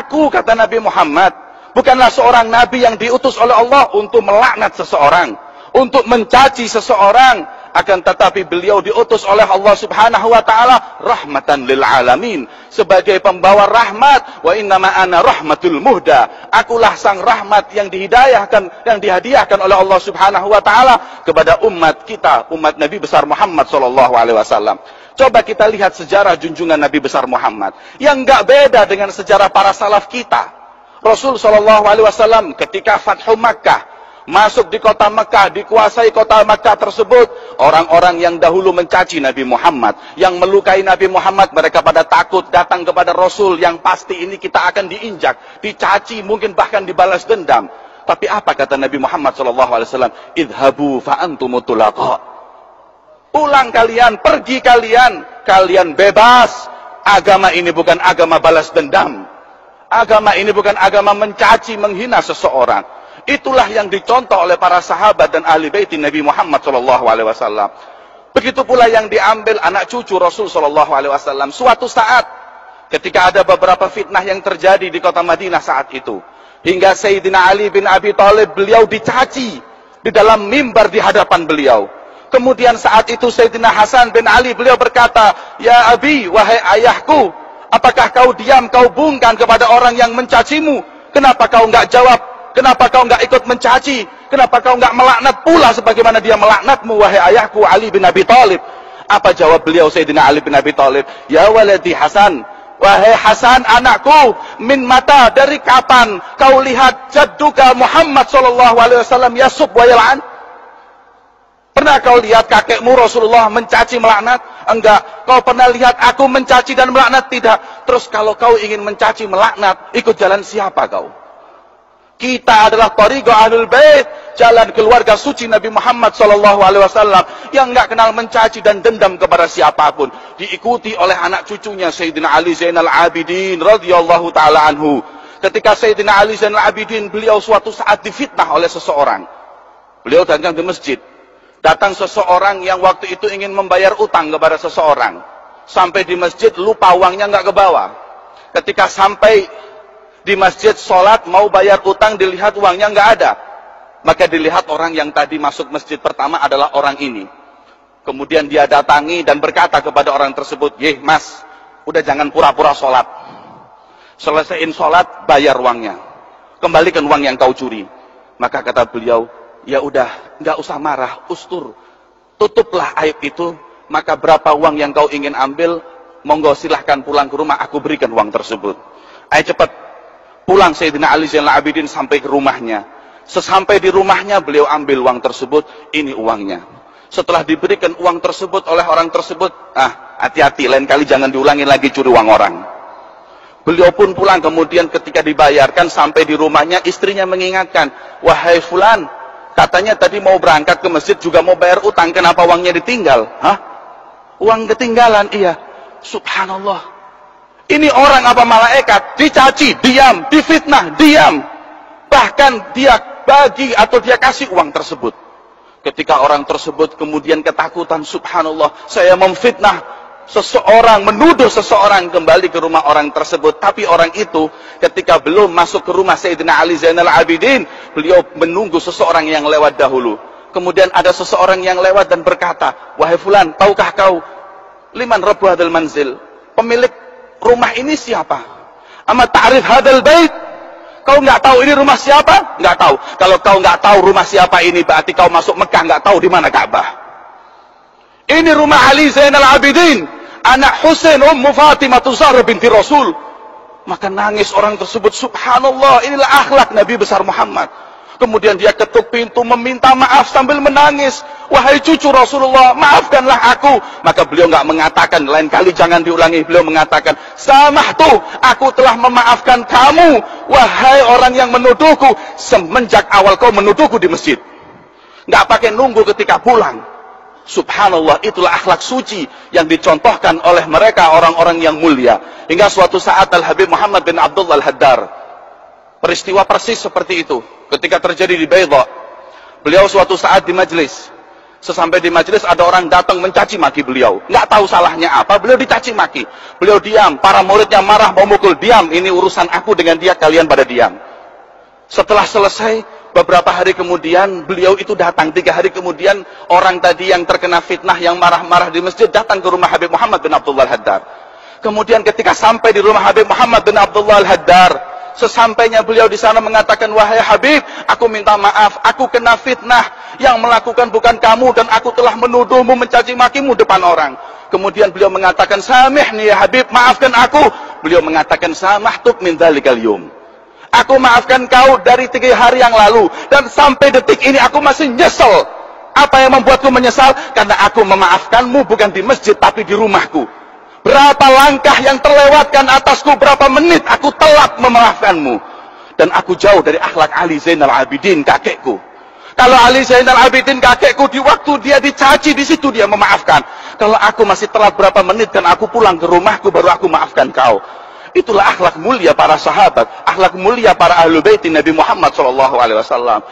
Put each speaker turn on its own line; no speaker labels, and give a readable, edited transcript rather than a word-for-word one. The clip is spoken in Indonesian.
Aku, kata Nabi Muhammad, bukanlah seorang nabi yang diutus oleh Allah untuk melaknat seseorang, untuk mencaci seseorang, akan tetapi beliau diutus oleh Allah Subhanahu wa taala rahmatan lil alamin, sebagai pembawa rahmat. Wa innama ana rahmatul muhda, akulah sang rahmat yang dihadiahkan oleh Allah Subhanahu wa taala kepada umat kita, umat Nabi besar Muhammad sallallahu alaihi wasallam. Coba kita lihat sejarah junjungan Nabi besar Muhammad yang enggak beda dengan sejarah para salaf kita. Rasul sallallahu alaihi wasallam ketika Fathu Makkah, masuk di kota Mekah, dikuasai kota Mekah tersebut, orang-orang yang dahulu mencaci Nabi Muhammad, yang melukai Nabi Muhammad, mereka pada takut datang kepada Rasul yang pasti ini kita akan diinjak, dicaci, mungkin bahkan dibalas dendam. Tapi apa kata Nabi Muhammad SAW? Idhabu fa antum tulaqa. Pulang kalian, pergi kalian, kalian bebas. Agama ini bukan agama balas dendam. Agama ini bukan agama mencaci, menghina seseorang. Itulah yang dicontoh oleh para sahabat dan ahli bait Nabi Muhammad SAW. Begitu pula yang diambil anak cucu Rasul SAW. Suatu saat, ketika ada beberapa fitnah yang terjadi di kota Madinah saat itu, hingga Sayyidina Ali bin Abi Thalib, beliau dicaci di dalam mimbar di hadapan beliau. Kemudian saat itu Sayyidina Hasan bin Ali, beliau berkata, "Ya Abi, wahai ayahku, apakah kau diam, kau bungkam kepada orang yang mencacimu? Kenapa kau enggak jawab? Kenapa kau enggak ikut mencaci? Kenapa kau enggak melaknat pula sebagaimana dia melaknatmu, wahai ayahku Ali bin Abi Thalib?" Apa jawab beliau Sayyidina Ali bin Abi Thalib? "Ya waladi Hasan, wahai Hasan anakku, min mata, dari kapan kau lihat jadduka Muhammad sallallahu alaihi wasallam yasub wa yal'an? Pernah kau lihat kakekmu Rasulullah mencaci melaknat? Enggak. Kau pernah lihat aku mencaci dan melaknat? Tidak. Terus kalau kau ingin mencaci melaknat, ikut jalan siapa kau? Kita adalah thariqah ahlul bait, jalan keluarga suci Nabi Muhammad sallallahu alaihi wasallam yang enggak kenal mencaci dan dendam kepada siapapun. Diikuti oleh anak cucunya Sayyidina Ali Zainal Abidin radhiyallahu taala anhu. Ketika Sayyidina Ali Zainal Abidin, beliau suatu saat difitnah oleh seseorang. Beliau datang di masjid. Datang seseorang yang waktu itu ingin membayar utang kepada seseorang. Sampai di masjid, lupa uangnya nggak ke bawah. Ketika sampai di masjid, sholat, mau bayar utang, dilihat uangnya nggak ada. Maka dilihat orang yang tadi masuk masjid pertama adalah orang ini. Kemudian dia datangi dan berkata kepada orang tersebut, "Yeh mas, udah jangan pura-pura sholat. Selesaiin sholat, bayar uangnya. Kembalikan uang yang kau curi." Maka kata beliau, "Ya udah, nggak usah marah, ustur. Tutuplah aib itu, maka berapa uang yang kau ingin ambil, monggo silahkan pulang ke rumah, aku berikan uang tersebut." Ayo cepat. Pulang Sayyidina Ali Zainal Abidin sampai ke rumahnya. Sesampai di rumahnya, beliau ambil uang tersebut, ini uangnya. Setelah diberikan uang tersebut oleh orang tersebut, hati-hati, lain kali jangan diulangi lagi curi uang orang. Beliau pun pulang, kemudian ketika dibayarkan sampai di rumahnya, istrinya mengingatkan, "Wahai fulan, katanya tadi mau berangkat ke masjid juga mau bayar utang, kenapa uangnya ditinggal?" "Hah? Uang ketinggalan?" "Iya." Subhanallah. Ini orang apa malaikat? Dicaci, diam. Difitnah, diam. Bahkan dia bagi atau dia kasih uang tersebut. Ketika orang tersebut kemudian ketakutan, subhanallah, saya memfitnah seseorang, menuduh seseorang, kembali ke rumah orang tersebut. Tapi orang itu ketika belum masuk ke rumah Sayyidina Ali Zainal Abidin, beliau menunggu seseorang yang lewat dahulu. Kemudian ada seseorang yang lewat dan berkata, "Wahai fulan, tahukah kau liman rabbu hadzal manzil? Pemilik rumah ini siapa? Ama ta'rif hadzal bait? Kau nggak tahu ini rumah siapa?" "Nggak tahu." "Kalau kau nggak tahu rumah siapa ini, berarti kau masuk Mekah nggak tahu di mana Ka'bah. Ini rumah Ali Zainal Abidin, anak Husain Ummu Fatimah Zahra binti Rasul." Maka nangis orang tersebut, subhanallah, inilah akhlak Nabi besar Muhammad. Kemudian dia ketuk pintu meminta maaf sambil menangis, "Wahai cucu Rasulullah, maafkanlah aku." Maka beliau nggak mengatakan, lain kali jangan diulangi. Beliau mengatakan, "Samahtu, aku telah memaafkan kamu, wahai orang yang menuduhku semenjak awal kau menuduhku di masjid." Nggak pakai nunggu ketika pulang. Subhanallah, itulah akhlak suci yang dicontohkan oleh mereka orang-orang yang mulia. Hingga suatu saat Al-Habib Muhammad bin Abdullah Al-Haddar, peristiwa persis seperti itu ketika terjadi di Baydha. Beliau suatu saat di majlis, Sesampai di majelis ada orang datang mencaci maki beliau. Nggak tahu salahnya apa, beliau dicaci maki. Beliau diam, para muridnya marah mau mukul, diam, ini urusan aku dengan dia, kalian pada diam. Setelah selesai, beberapa hari kemudian beliau itu datang, 3 hari kemudian orang tadi yang terkena fitnah, yang marah-marah di masjid datang ke rumah Habib Muhammad bin Abdullah Al-Haddar. Kemudian ketika sampai di rumah Habib Muhammad bin Abdullah Al-Haddar, sesampainya beliau di sana mengatakan, wahai Habib, aku minta maaf, aku kena fitnah, yang melakukan bukan kamu dan aku telah menuduhmu, mencaci makimu depan orang. Kemudian beliau mengatakan, samihni ya Habib, maafkan aku. Beliau mengatakan, samahtuk min dzalikal yum. Aku maafkan kau dari 3 hari yang lalu dan sampai detik ini aku masih nyesel. Apa yang membuatku menyesal? Karena aku memaafkanmu bukan di masjid tapi di rumahku. Berapa langkah yang terlewatkan atasku, berapa menit aku telat memaafkanmu. Dan aku jauh dari akhlak Ali Zainal Abidin, kakekku. Kalau Ali Zainal Abidin, kakekku, di waktu dia dicaci, di situ dia memaafkan. Kalau aku masih telat berapa menit dan aku pulang ke rumahku, baru aku maafkan kau. Itulah akhlak mulia para sahabat, akhlak mulia para ahlul bait Nabi Muhammad SAW.